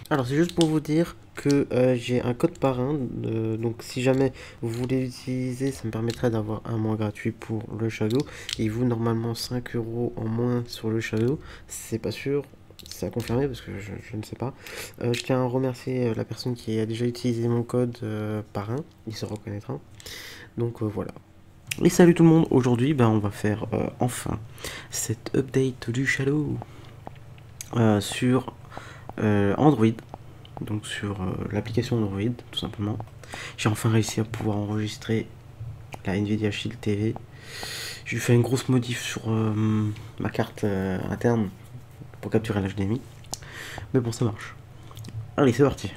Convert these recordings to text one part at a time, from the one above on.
Alors c'est juste pour vous dire que j'ai un code parrain, donc si jamais vous voulez l'utiliser, ça me permettrait d'avoir un mois gratuit pour le Shadow. Et vous, normalement 5 euros en moins sur le Shadow, c'est pas sûr, c'est à confirmer parce que je ne sais pas. Je tiens à remercier la personne qui a déjà utilisé mon code parrain, il se reconnaîtra. Donc voilà. Et salut tout le monde, aujourd'hui on va faire enfin cette update du Shadow sur Android, donc sur l'application Android tout simplement. J'ai enfin réussi à pouvoir enregistrer la Nvidia Shield TV. J'ai fait une grosse modif sur ma carte interne pour capturer l'HDMI, mais bon ça marche. Allez c'est parti.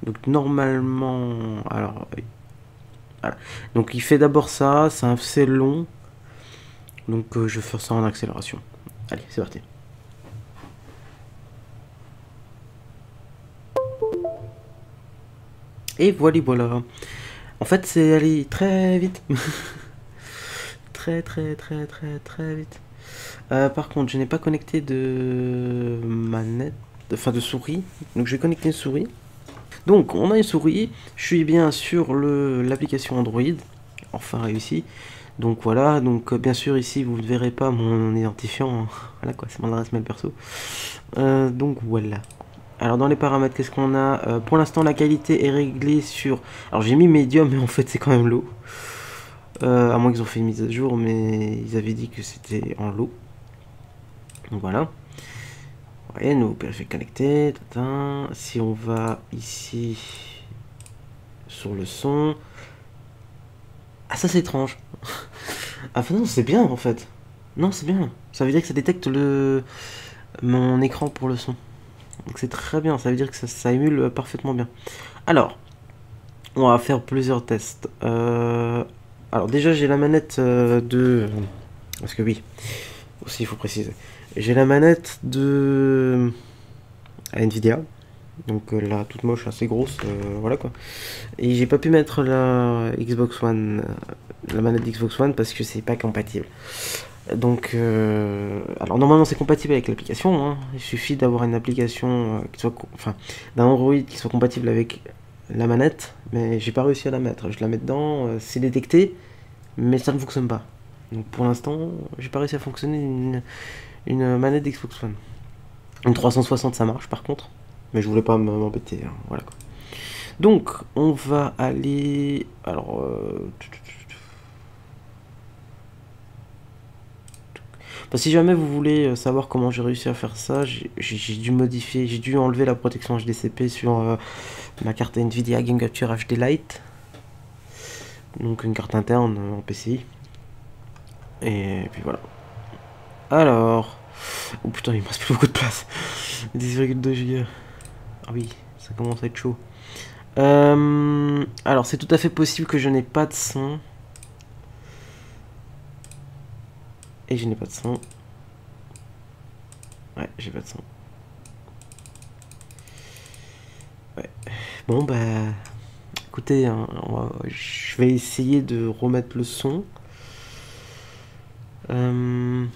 Donc normalement, alors voilà. Donc il fait d'abord ça, c'est assez long, donc je vais faire ça en accélération. Allez c'est parti. Et voilà. En fait, c'est allé très vite. très vite. Par contre, je n'ai pas connecté de manette, enfin de souris. Donc je vais connecter une souris. Donc on a une souris. Je suis bien sur l'application Android. Enfin réussi. Donc voilà. Donc bien sûr ici vous ne verrez pas mon identifiant. Voilà quoi, c'est mon adresse mail perso. Donc voilà. Alors dans les paramètres, qu'est-ce qu'on a pour l'instant la qualité est réglée sur... Alors j'ai mis médium, mais en fait c'est quand même low. À moins qu'ils ont fait une mise à jour, mais ils avaient dit que c'était en low. Donc voilà. Vous voyez, nous périphérique connecté. Si on va ici sur le son... Ah ça c'est étrange. Ah non, c'est bien en fait. Non, c'est bien. Ça veut dire que ça détecte mon écran pour le son. Donc c'est très bien, ça veut dire que ça émule parfaitement bien. Alors, on va faire plusieurs tests. Alors déjà j'ai la manette de... Parce que oui, aussi il faut préciser. J'ai la manette de Nvidia. Donc là, toute moche, assez grosse, voilà quoi. Et j'ai pas pu mettre la Xbox One, la manette d'Xbox One parce que c'est pas compatible. Donc, alors normalement c'est compatible avec l'application, hein. Il suffit d'avoir une application qui soit, enfin, d'un Android qui soit compatible avec la manette, mais j'ai pas réussi à la mettre. Je la mets dedans, c'est détecté, mais ça ne fonctionne pas. Donc pour l'instant, j'ai pas réussi à fonctionner une manette d'Xbox One. Une 360 ça marche par contre, mais je voulais pas m'embêter, hein, voilà quoi. Donc on va aller, alors bah, si jamais vous voulez savoir comment j'ai réussi à faire ça, j'ai dû modifier, j'ai dû enlever la protection HDCP sur ma carte Nvidia Game Capture HD Lite, donc une carte interne en PCI. Et puis voilà. Alors, oh putain, il me reste plus beaucoup de place. 10,2 Go. Ah oui, ça commence à être chaud. Alors c'est tout à fait possible que je n'ai pas de son. Et je n'ai pas de son. Ouais, j'ai pas de son. Ouais. Bon bah... Écoutez, hein, je vais essayer de remettre le son. Est-ce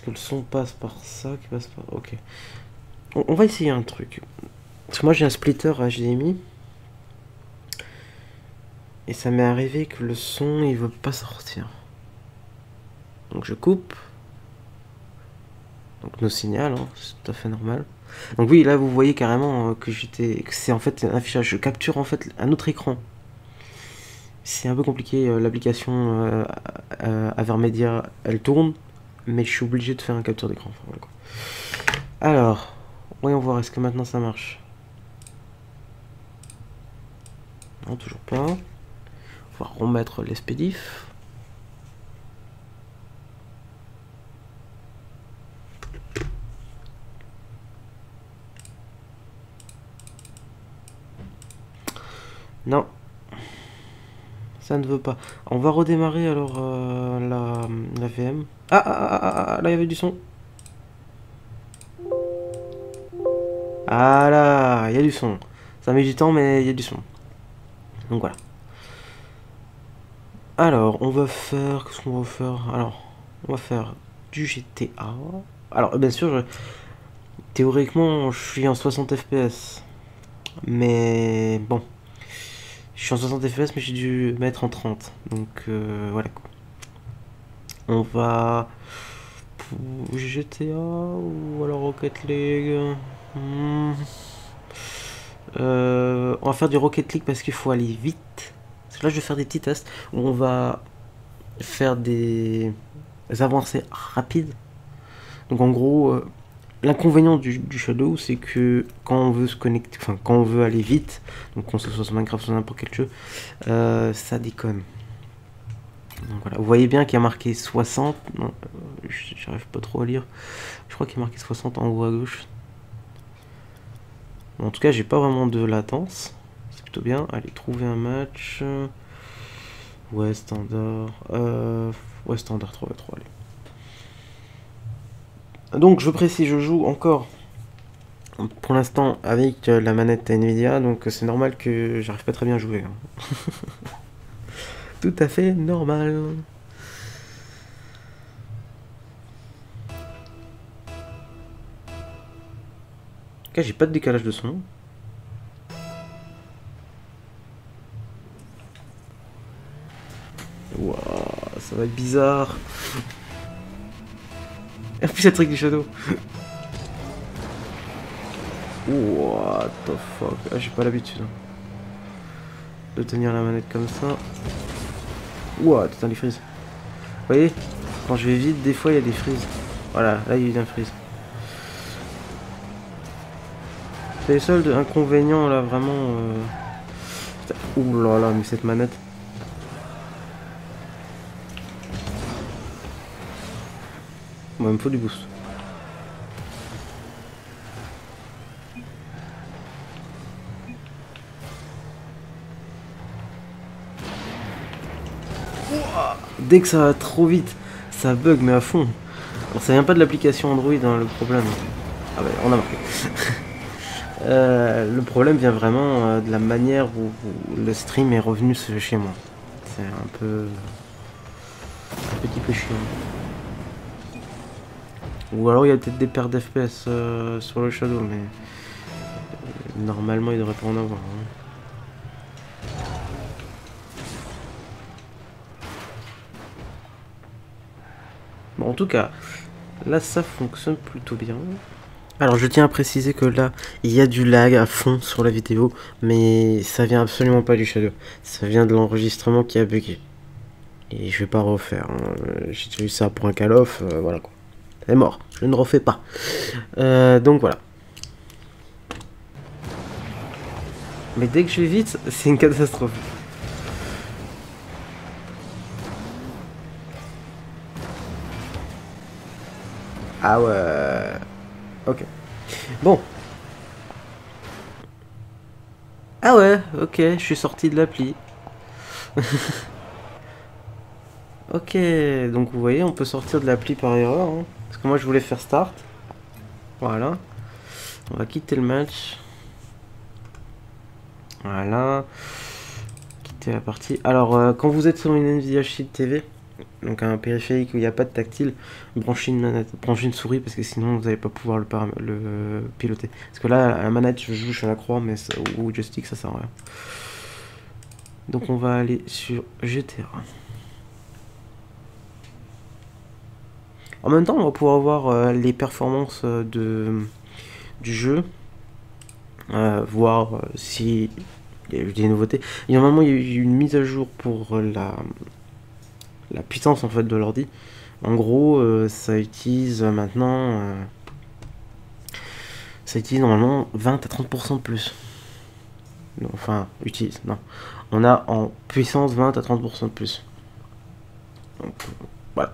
que le son passe par ça qui passe par... Ok. On va essayer un truc. Parce que moi j'ai un splitter HDMI. Et ça m'est arrivé que le son il veut pas sortir. Donc je coupe. Donc nos signal, hein, c'est tout à fait normal. Donc oui, là vous voyez carrément que c'est en fait un affichage. Je capture en fait un autre écran. C'est un peu compliqué, l'application Avermedia, elle tourne, mais je suis obligé de faire un capture d'écran. Enfin, voilà, quoi. Alors, voyons voir, est-ce que maintenant ça marche? Non, toujours pas. On va remettre l'expédif. Non, ça ne veut pas. On va redémarrer alors la VM. Là il y avait du son. Ah là, il y a du son. Ça met du temps, mais il y a du son. Donc voilà. Alors, on va faire... Qu'est-ce qu'on va faire? Alors, on va faire du GTA. Alors, bien sûr, théoriquement, je suis en 60 FPS. Mais bon, je suis en 60 FPS, mais j'ai dû mettre en 30. Donc voilà quoi. On va pour GTA ou alors Rocket League. Hmm. On va faire du Rocket League parce qu'il faut aller vite. Parce que là, je vais faire des petits tests où on va faire des avancées rapides. Donc en gros, l'inconvénient du Shadow, c'est que quand on veut se connecter, enfin quand on veut aller vite, donc qu'on se soit sur Minecraft ou sur n'importe quel jeu, ça déconne. Donc voilà, vous voyez bien qu'il y a marqué 60. Non, j'arrive pas trop à lire. Je crois qu'il y a marqué 60 en haut à gauche. Bon, en tout cas, j'ai pas vraiment de latence. C'est plutôt bien. Allez, trouver un match. Ouais, standard. Ouais, standard 3v3, allez. Donc, je précise, je joue encore pour l'instant avec la manette Nvidia, donc c'est normal que j'arrive pas très bien à jouer. Hein. Tout à fait normal. Ok, j'ai pas de décalage de son. Waouh, ça va être bizarre. Et en plus, c'est truc du Shadow. What the fuck. Ah, j'ai pas l'habitude de tenir la manette comme ça. Ouah, putain, les frises. Vous voyez, quand je vais vite, des fois il y a des frises. Voilà, là il y a eu un freeze. C'est le seul inconvénient là, vraiment. Ouh là là, mais cette manette. Bon, il me faut du boost. Dès que ça va trop vite, ça bug, mais à fond. Alors, ça vient pas de l'application Android, hein, le problème. Ah bah, on a marqué. Le problème vient vraiment de la manière où le stream est revenu chez moi. C'est un petit peu chiant. Ou alors il y a peut-être des pertes d'FPS sur le Shadow, mais normalement il devrait pas en avoir. Hein. Bon, en tout cas, là ça fonctionne plutôt bien. Alors je tiens à préciser que là, il y a du lag à fond sur la vidéo, mais ça vient absolument pas du Shadow. Ça vient de l'enregistrement qui a bugué. Et je vais pas refaire. Hein. J'ai déjà eu ça pour un Call of, voilà quoi. C'est mort, je ne refais pas. Donc voilà. Mais dès que je vais vite, c'est une catastrophe. Ah ouais. Ok. Bon. Ah ouais, ok, je suis sorti de l'appli. Ok, donc vous voyez, on peut sortir de l'appli par erreur. Hein. Parce que moi je voulais faire start. Voilà. On va quitter le match. Voilà. Quitter la partie. Alors, quand vous êtes sur une Nvidia Shield TV, donc un périphérique où il n'y a pas de tactile, branchez une manette, branchez une souris parce que sinon vous n'allez pas pouvoir le piloter. Parce que là, la manette, je joue sur la croix, mais ça, ou joystick, ça sert à rien. Donc on va aller sur GTA. En même temps, on va pouvoir voir les performances du jeu, voir si il y a eu des nouveautés. Et normalement, il y a eu une mise à jour pour la puissance en fait de l'ordi. En gros, ça utilise maintenant, ça utilise normalement 20 à 30% de plus. Enfin, utilise, non. On a en puissance 20 à 30% de plus. Donc, voilà.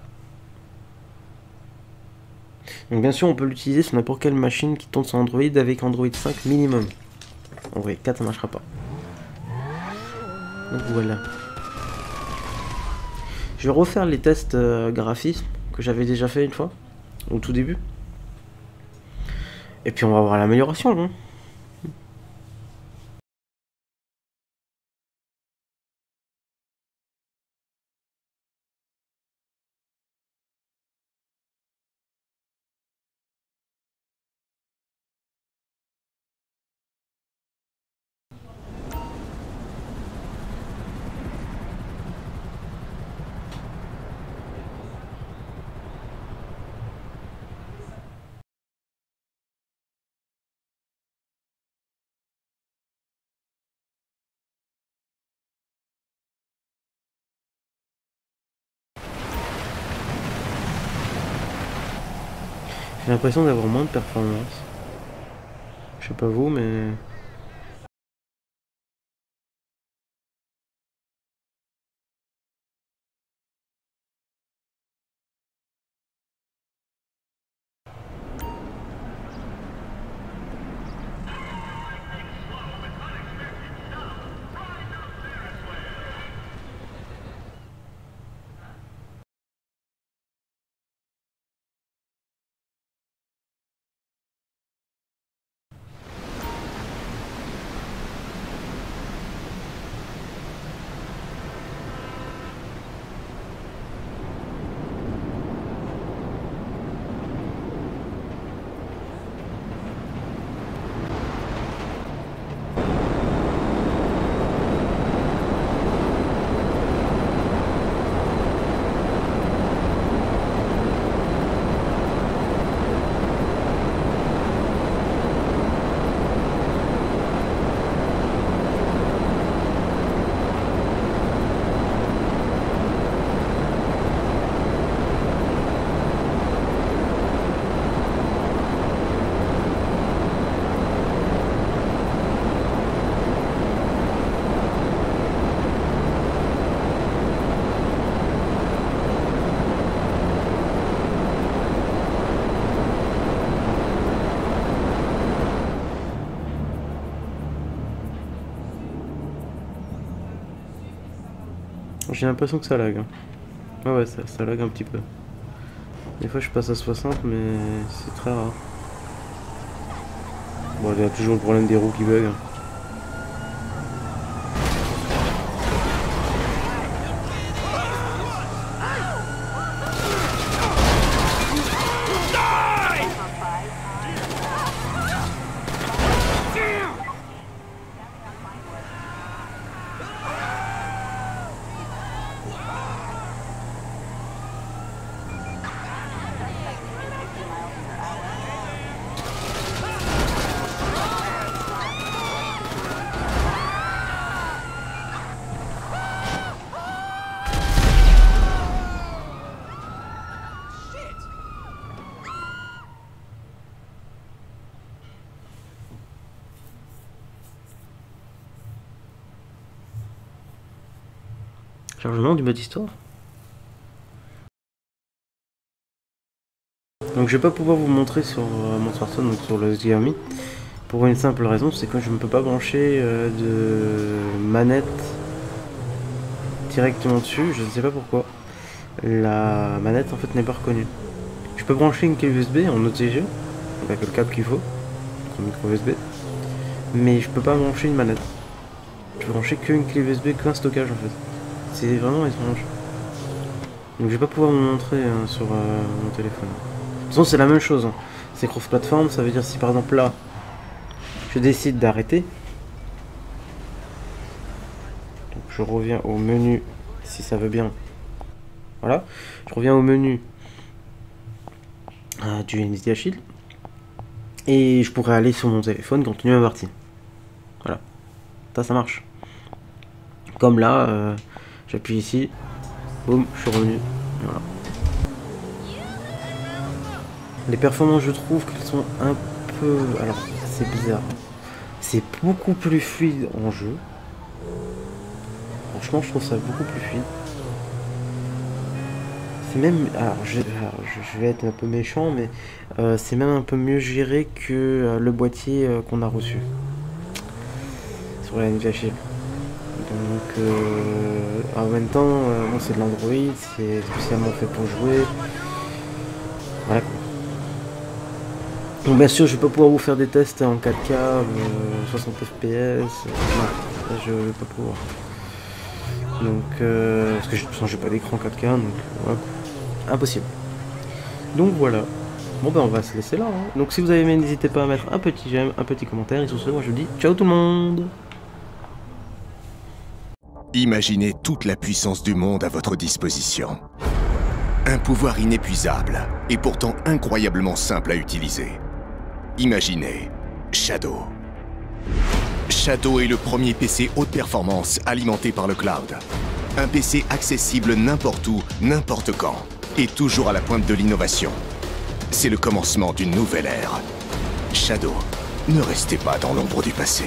Donc bien sûr, on peut l'utiliser sur n'importe quelle machine qui tourne sur Android avec Android 5 minimum. En vrai, 4 ça marchera pas. Donc voilà. Je vais refaire les tests graphisme que j'avais déjà fait une fois, au tout début. Et puis on va voir l'amélioration. Hein. J'ai l'impression d'avoir moins de performance. Je sais pas vous, mais... J'ai l'impression que ça lag. Hein. Ah ouais, ça lag un petit peu. Des fois je passe à 60, mais c'est très rare. Bon, il y a toujours le problème des roues qui bug. Chargement du mode histoire. Donc je vais pas pouvoir vous montrer sur mon smartphone, donc sur le SDRMI, pour une simple raison, c'est que je ne peux pas brancher de manette directement dessus, je ne sais pas pourquoi. La manette en fait n'est pas reconnue. Je peux brancher une clé USB en OTG, avec le câble qu'il faut, un micro USB, mais je peux pas brancher une manette. Je peux brancher qu'une clé USB, qu'un stockage en fait. C'est vraiment étrange. Donc je vais pas pouvoir vous montrer sur mon téléphone. De toute façon c'est la même chose. Hein. C'est cross-platform, ça veut dire si par exemple là, je décide d'arrêter. Donc je reviens au menu, si ça veut bien. Voilà. Je reviens au menu du Nvidia Shield. Et je pourrais aller sur mon téléphone, continuer ma partie. Voilà. Ça marche. Comme là, j'appuie ici. Boum, je suis revenu. Voilà. Les performances, je trouve qu'elles sont un peu... Alors, c'est bizarre. C'est beaucoup plus fluide en jeu. Franchement, je trouve ça beaucoup plus fluide. C'est même... Alors, je vais être un peu méchant, mais c'est même un peu mieux géré que le boîtier qu'on a reçu. Sur la Nvidia Shield. Donc, en même temps, bon, c'est de l'Android, c'est spécialement fait pour jouer. Voilà quoi. Donc bien sûr je vais pas pouvoir vous faire des tests en 4K, 60 fps, non, je vais pas pouvoir. Donc parce que de toute façon j'ai pas d'écran 4K, donc voilà. Impossible. Donc voilà. Bon ben on va se laisser là. Hein. Donc si vous avez aimé, n'hésitez pas à mettre un petit j'aime, un petit commentaire, et sur ce moi je vous dis ciao tout le monde. Imaginez toute la puissance du monde à votre disposition. Un pouvoir inépuisable et pourtant incroyablement simple à utiliser. Imaginez Shadow. Shadow est le premier PC haute performance alimenté par le cloud. Un PC accessible n'importe où, n'importe quand, et toujours à la pointe de l'innovation. C'est le commencement d'une nouvelle ère. Shadow, ne restez pas dans l'ombre du passé.